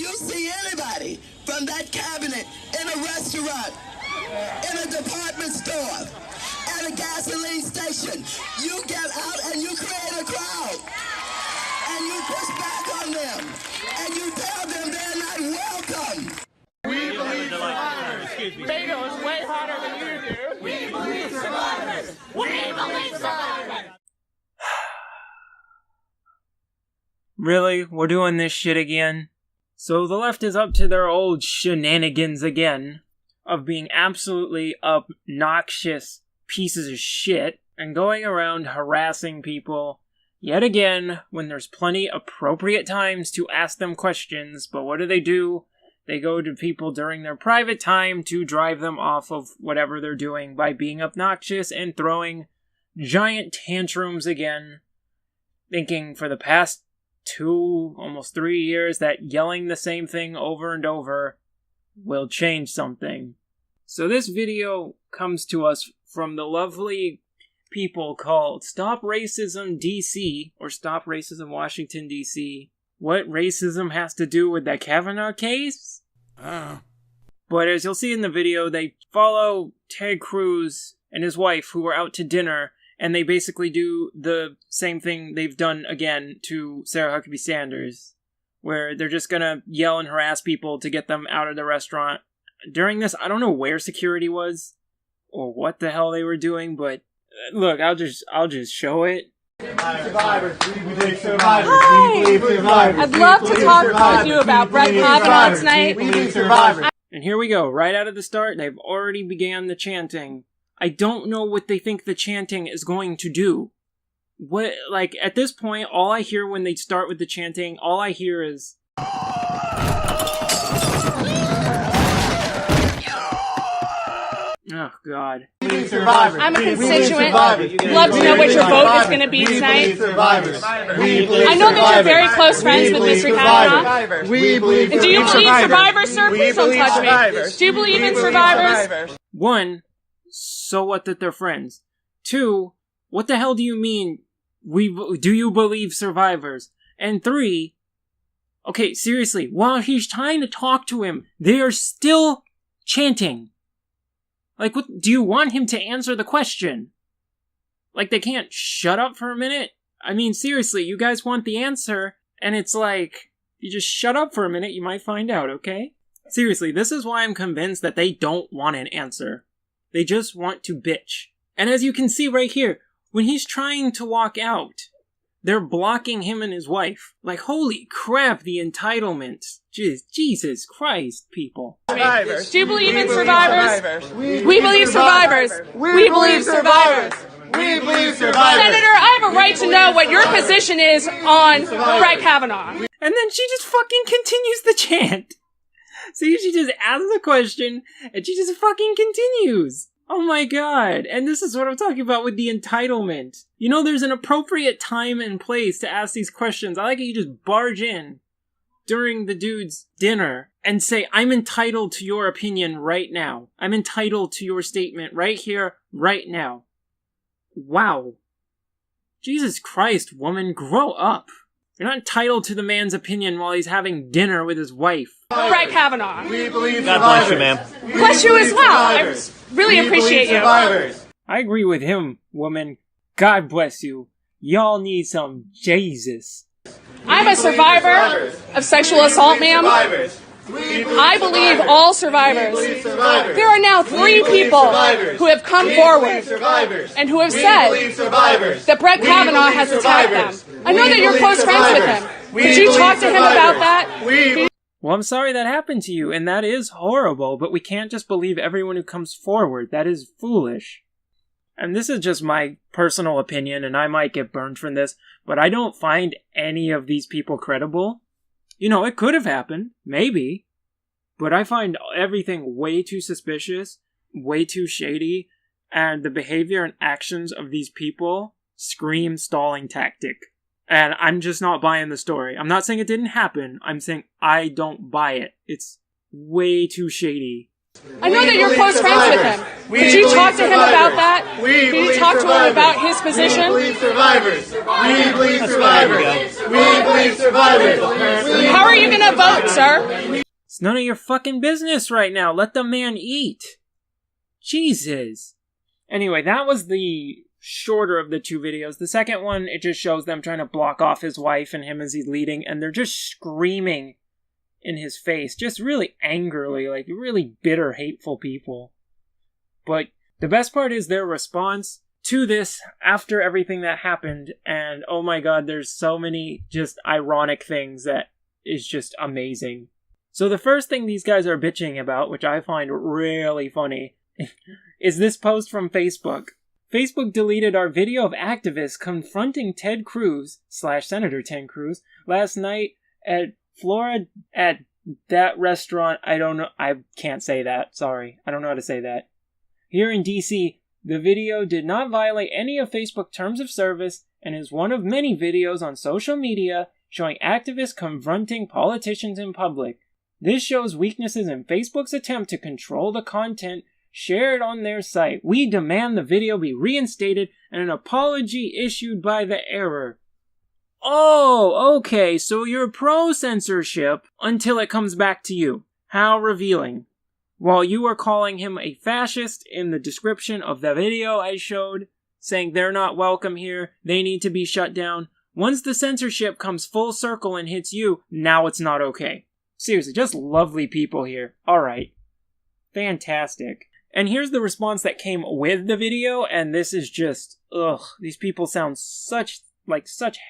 you see anybody from that cabinet in a restaurant, in a department store, at a gasoline station, you get out and you create a crowd. And you push back on them. And you tell them they're not welcome. We believe survivors. Beto is way hotter than you do. We believe survivors. We believe survivors. Really? We're doing this shit again? So the left is up to their old shenanigans again of being absolutely obnoxious pieces of shit and going around harassing people yet again when there's plenty appropriate times to ask them questions. But what do? They go to people during their private time to drive them off of whatever they're doing by being obnoxious and throwing giant tantrums again, thinking for the past 2, almost 3 years that yelling the same thing over and over will change something. So this video comes to us from the lovely people called Stop Racism DC, or Stop Racism Washington DC. What racism has to do with that Kavanaugh case? But as you'll see in the video, they follow Ted Cruz and his wife who were out to dinner, and they basically do the same thing they've done again to Sarah Huckabee Sanders, where they're just gonna yell and harass people to get them out of the restaurant. During this, I don't know where security was, or what the hell they were doing, but look, I'll just show it. Survivors, we believe survivors. Hi. We believe survivors. I'd love to talk with you about Brett Kavanaugh tonight. We believe survivors. And here we go, right out of the start, they've already began the chanting. I don't know what they think the chanting is going to do. What, like, at this point, all I hear when they start with the chanting, all I hear is... Oh, God. I'm a constituent. Love to know what your vote is going to be tonight. I know that you're very close friends with Mr. Kavanaugh. And do you believe survivors, sir? Please don't touch me. Do you believe in survivors? 1, so what that they're friends? 2, what the hell do you mean, do you believe survivors? And 3, okay, seriously, while he's trying to talk to him, they are still chanting. Like, what, do you want him to answer the question? Like, they can't shut up for a minute? I mean, seriously, you guys want the answer, and it's like, you just shut up for a minute, you might find out, okay? Seriously, this is why I'm convinced that they don't want an answer. They just want to bitch. And as you can see right here, when he's trying to walk out, they're blocking him and his wife. Like, holy crap, the entitlement. Jesus Christ, people. Survivors. Do you believe in survivors? We believe survivors. We believe survivors. We believe survivors. Senator, I have a right to know what your position is on Brett Kavanaugh. And then she just fucking continues the chant. See, she just asks the question, and she just fucking continues. Oh my god. And this is what I'm talking about with the entitlement. You know, there's an appropriate time and place to ask these questions. I like how you just barge in during the dude's dinner and say, I'm entitled to your opinion right now. I'm entitled to your statement right here, right now. Wow. Jesus Christ, woman, grow up. You're not entitled to the man's opinion while he's having dinner with his wife. Brett Kavanaugh. We believe God bless you, ma'am. Bless you as well. I really appreciate you. I agree with him, woman. God bless you. Y'all need some Jesus. I'm a survivor of sexual assault, ma'am. I believe all survivors. There are now 3 people who have come forward and who have said that Brett Kavanaugh has attacked them. I know that you're close friends with him. Did you talk to him about that? Well, I'm sorry that happened to you, and that is horrible, but we can't just believe everyone who comes forward. That is foolish. And this is just my personal opinion, and I might get burned from this, but I don't find any of these people credible. You know, it could have happened, maybe, but I find everything way too suspicious, way too shady, and the behavior and actions of these people scream stalling tactic. And I'm just not buying the story. I'm not saying it didn't happen. I'm saying I don't buy it. It's way too shady. I know that you're close friends with him. Did you talk to him about that? Did you talk to him about his position? We believe survivors. We believe survivors. We believe survivors. How are you going to vote, sir? It's none of your fucking business right now. Let the man eat. Jesus. Anyway, that was the shorter of the two videos. The second one, it just shows them trying to block off his wife and him as he's leading, and they're just screaming in his face, just really angrily, like really bitter, hateful people. But the best part is their response to this after everything that happened, and oh my god, there's so many just ironic things that is just amazing. So the first thing these guys are bitching about, which I find really funny, is this post from Facebook. Facebook deleted our video of activists confronting Ted Cruz, Senator Ted Cruz, last night at Florida at that restaurant. I don't know. I can't say that. Sorry. I don't know how to say that. Here in DC, the video did not violate any of Facebook terms of service and is one of many videos on social media showing activists confronting politicians in public. This shows weaknesses in Facebook's attempt to control the content shared on their site. We demand the video be reinstated and an apology issued by the error. Oh, okay, so you're pro-censorship until it comes back to you. How revealing. While you were calling him a fascist in the description of the video I showed, saying they're not welcome here, they need to be shut down, once the censorship comes full circle and hits you, now it's not okay. Seriously, just lovely people here. Alright. Fantastic. And here's the response that came with the video, and this is just, ugh, these people sound such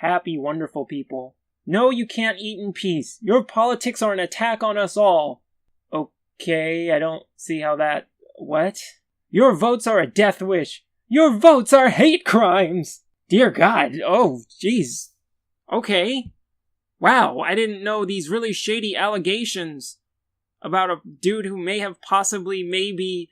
happy, wonderful people. No, you can't eat in peace. Your politics are an attack on us all. Okay, I don't see how that... What? Your votes are a death wish. Your votes are hate crimes. Dear God. Oh, jeez. Okay. Wow, I didn't know these really shady allegations about a dude who may have possibly, maybe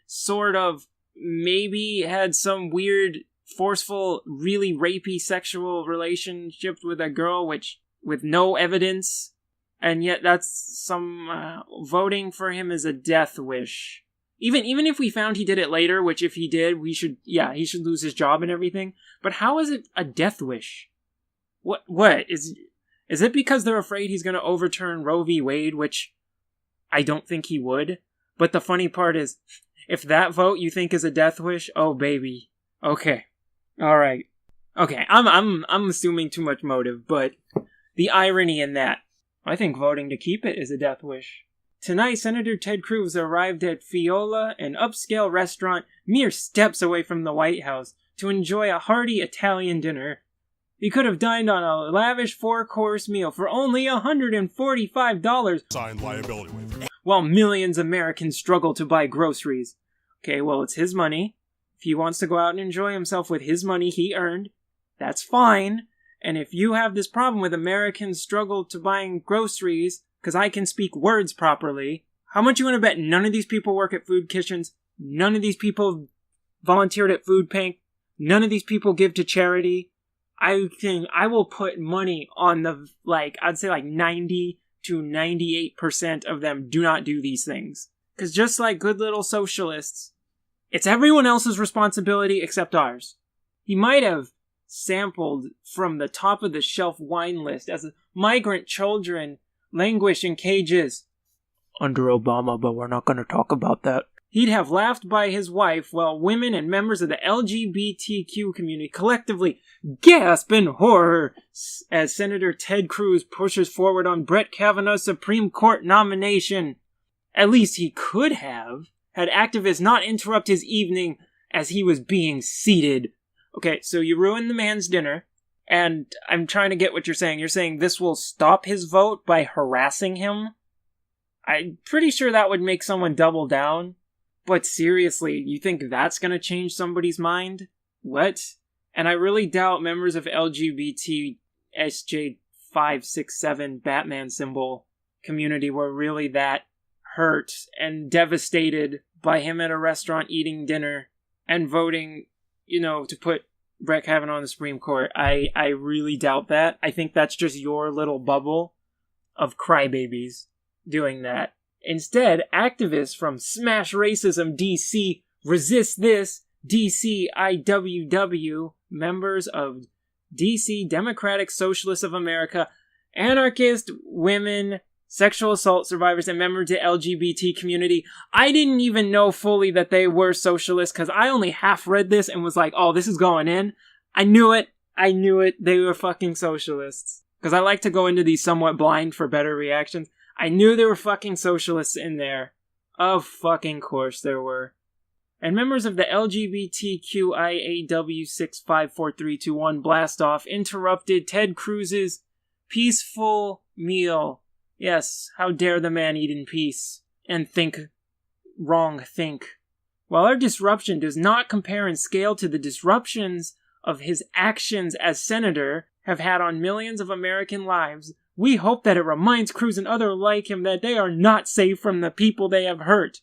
had some weird, forceful, really rapey sexual relationship with a girl, with no evidence, and yet that's some, voting for him is a death wish. Even if we found he did it later, which if he did, he should lose his job and everything, but how is it a death wish? What? Is it because they're afraid he's gonna overturn Roe v. Wade, which I don't think he would? But the funny part is, if that vote you think is a death wish, oh baby. Okay. Alright. Okay, I'm assuming too much motive, but the irony in that, I think voting to keep it is a death wish. Tonight, Senator Ted Cruz arrived at Fiola, an upscale restaurant mere steps away from the White House, to enjoy a hearty Italian dinner. He could have dined on a lavish 4-course meal for only $145. Signed liability waiver. While millions of Americans struggle to buy groceries. Okay, well, it's his money. If he wants to go out and enjoy himself with his money he earned, that's fine. And if you have this problem with Americans struggle to buying groceries because I can speak words properly, how much you want to bet none of these people work at food kitchens? None of these people volunteered at food bank? None of these people give to charity? I think I will put money on the, I'd say 90 to 98% of them do not do these things. Because just like good little socialists, it's everyone else's responsibility except ours. He might have sampled from the top of the shelf wine list as migrant children languish in cages under Obama, but we're not going to talk about that. He'd have laughed by his wife while women and members of the LGBTQ community collectively gasp in horror as Senator Ted Cruz pushes forward on Brett Kavanaugh's Supreme Court nomination. At least he could have, had activists not interrupt his evening as he was being seated. Okay, so you ruined the man's dinner, and I'm trying to get what you're saying. You're saying this will stop his vote by harassing him? I'm pretty sure that would make someone double down. But seriously, you think that's gonna change somebody's mind? What? And I really doubt members of LGBT SJ567 Batman symbol community were really that hurt and devastated by him at a restaurant eating dinner and voting, to put Brett Kavanaugh on the Supreme Court. I really doubt that. I think that's just your little bubble of crybabies doing that. Instead, activists from Smash Racism DC, Resist This, DCIWW, members of DC Democratic Socialists of America, anarchist, women, sexual assault survivors, and members of the LGBT community. I didn't even know fully that they were socialists because I only half read this and was like, oh, this is going in. I knew it. They were fucking socialists. Because I like to go into these somewhat blind for better reactions. I knew there were fucking socialists in there. Of fucking course there were. And members of the LGBTQIAW65431 blastoff interrupted Ted Cruz's peaceful meal. Yes, how dare the man eat in peace and think. While our disruption does not compare in scale to the disruptions of his actions as senator have had on millions of American lives, we hope that it reminds Cruz and others like him that they are not safe from the people they have hurt.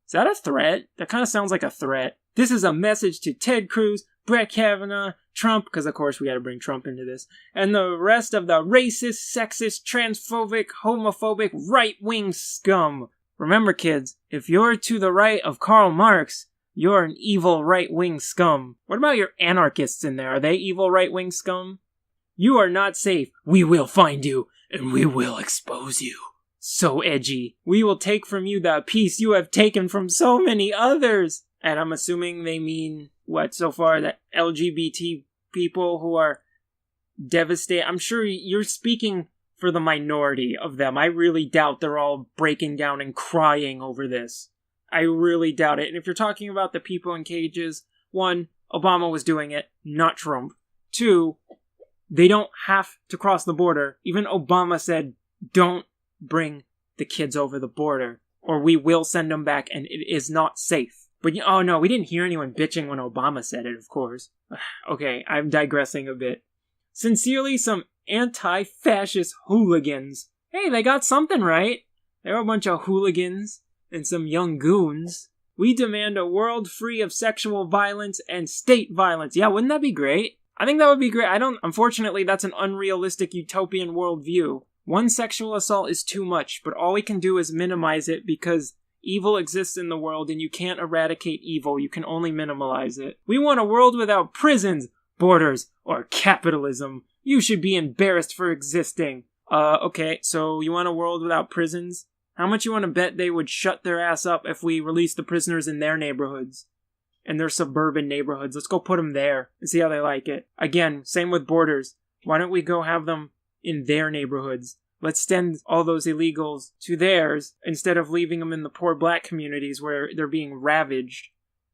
Is that a threat? That kind of sounds like a threat. This is a message to Ted Cruz, Brett Kavanaugh, Trump, because of course we gotta bring Trump into this, and the rest of the racist, sexist, transphobic, homophobic, right-wing scum. Remember, kids, if you're to the right of Karl Marx, you're an evil right-wing scum. What about your anarchists in there? Are they evil right-wing scum? You are not safe. We will find you, and we will expose you. So edgy. We will take from you the peace you have taken from so many others. And I'm assuming they mean, what, so far, that LGBT people who are devastated. I'm sure you're speaking for the minority of them. I really doubt they're all breaking down and crying over this. I really doubt it. And if you're talking about the people in cages, 1, Obama was doing it, not Trump. 2, they don't have to cross the border. Even Obama said, don't bring the kids over the border, or we will send them back, and it is not safe. But, oh no, we didn't hear anyone bitching when Obama said it, of course. Okay, I'm digressing a bit. Sincerely, some anti-fascist hooligans. Hey, they got something right. They were a bunch of hooligans and some young goons. We demand a world free of sexual violence and state violence. Yeah, wouldn't that be great? I think that would be great. Unfortunately, that's an unrealistic utopian worldview. One sexual assault is too much, but all we can do is minimize it because evil exists in the world and you can't eradicate evil, you can only minimize it. We want a world without prisons, borders, or capitalism. You should be embarrassed for existing. Okay, so you want a world without prisons? How much you want to bet they would shut their ass up if we release the prisoners in their neighborhoods? In their suburban neighborhoods. Let's go put them there and see how they like it. Again, same with borders. Why don't we go have them in their neighborhoods? Let's send all those illegals to theirs instead of leaving them in the poor black communities where they're being ravaged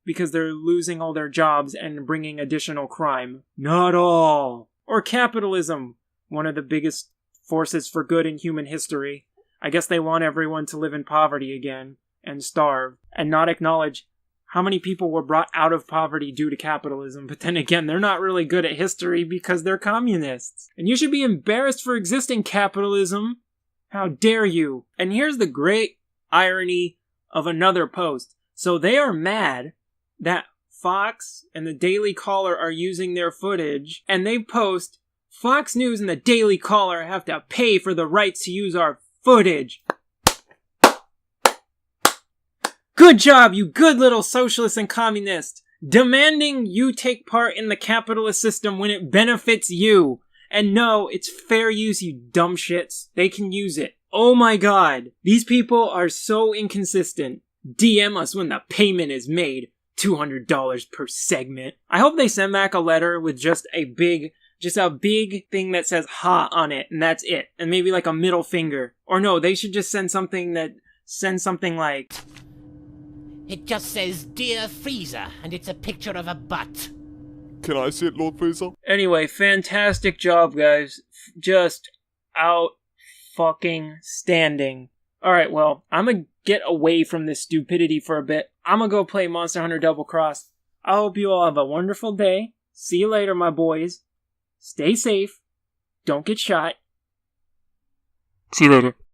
because they're losing all their jobs and bringing additional crime. Not all. Or capitalism, one of the biggest forces for good in human history. I guess they want everyone to live in poverty again and starve and not acknowledge how many people were brought out of poverty due to capitalism. But then again, they're not really good at history because they're communists. And you should be embarrassed for existing, capitalism. How dare you? And here's the great irony of another post. So they are mad that Fox and the Daily Caller are using their footage, and they post, Fox News and the Daily Caller have to pay for the rights to use our footage. Good job, you good little socialists and communists, demanding you take part in the capitalist system when it benefits you. And no, it's fair use, you dumb shits. They can use it. Oh my god, these people are so inconsistent. DM us when the payment is made. $200 per segment. I hope they send back a letter with just a big thing that says ha on it, and that's it. And maybe like a middle finger. Or no, they should just send something like... It just says, Dear Freezer, and it's a picture of a butt. Can I see it, Lord Freezer? Anyway, fantastic job, guys. Just out fucking standing. Alright, well, I'm gonna get away from this stupidity for a bit. I'm gonna go play Monster Hunter Double Cross. I hope you all have a wonderful day. See you later, my boys. Stay safe. Don't get shot. See you later.